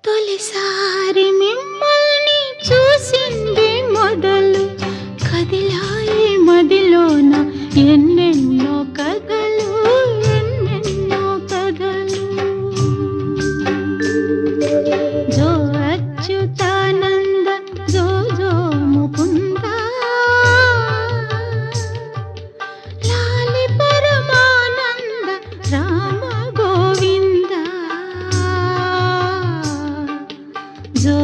తొలిసారి మిమ్మల్ని చూసింది మొదలు కదిలాయి మదిలోన ఎన్నెన్నో కథలు ఎన్నెన్నో కథలు. జో అచ్యుతానంద జో జో ముకుంద లాలి పరమానంద రామ గోవింద. జో